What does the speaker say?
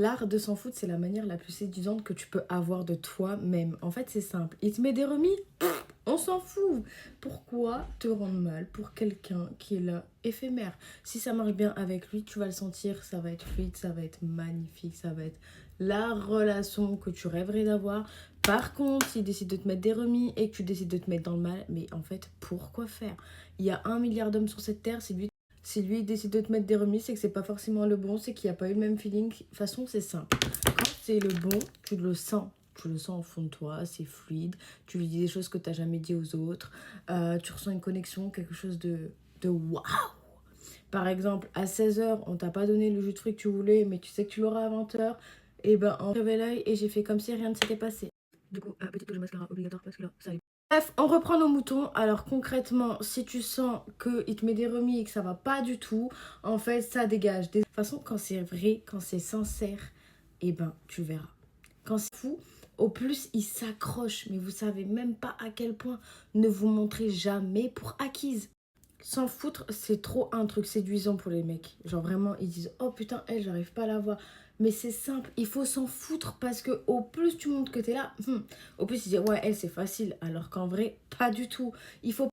L'art de s'en foutre, c'est la manière la plus séduisante que tu peux avoir de toi-même. En fait, c'est simple. Il te met des remis, on s'en fout. Pourquoi te rendre mal pour quelqu'un qui est là, éphémère? Si ça marche bien avec lui, tu vas le sentir, ça va être fluide, ça va être magnifique, ça va être la relation que tu rêverais d'avoir. Par contre, s'il décide de te mettre des remis et que tu décides de te mettre dans le mal, mais en fait, pourquoi faire? Il y a 1 milliard d'hommes sur cette terre, c'est lui. Si lui décide de te mettre des remises, c'est que c'est pas forcément le bon, c'est qu'il n'y a pas eu le même feeling. De toute façon, c'est simple. Quand c'est le bon, tu le sens. Tu le sens au fond de toi, c'est fluide. Tu lui dis des choses que tu n'as jamais dit aux autres. Tu ressens une connexion, quelque chose de waouh. Par exemple, à 16 h, on t'a pas donné le jus de fruits que tu voulais, mais tu sais que tu l'auras à 20 h. Et ben, on réveille l'œil et j'ai fait comme si rien ne s'était passé. Du coup, petite touche de mascara obligatoire parce que là, ça. Bref, on reprend nos moutons. Alors concrètement, si tu sens qu'il te met des remis et que ça va pas du tout, en fait, ça dégage. De toute façon, quand c'est vrai, quand c'est sincère, eh ben, tu verras. Quand c'est fou, au plus, il s'accroche. Mais vous savez même pas à quel point ne vous montrez jamais pour acquise. S'en foutre, c'est trop un truc séduisant pour les mecs. Genre vraiment, ils disent oh putain, elle, j'arrive pas à la voir. Mais c'est simple, il faut s'en foutre parce que au plus tu montres que t'es là, au plus ils disent ouais, elle, c'est facile. Alors qu'en vrai, pas du tout. Il faut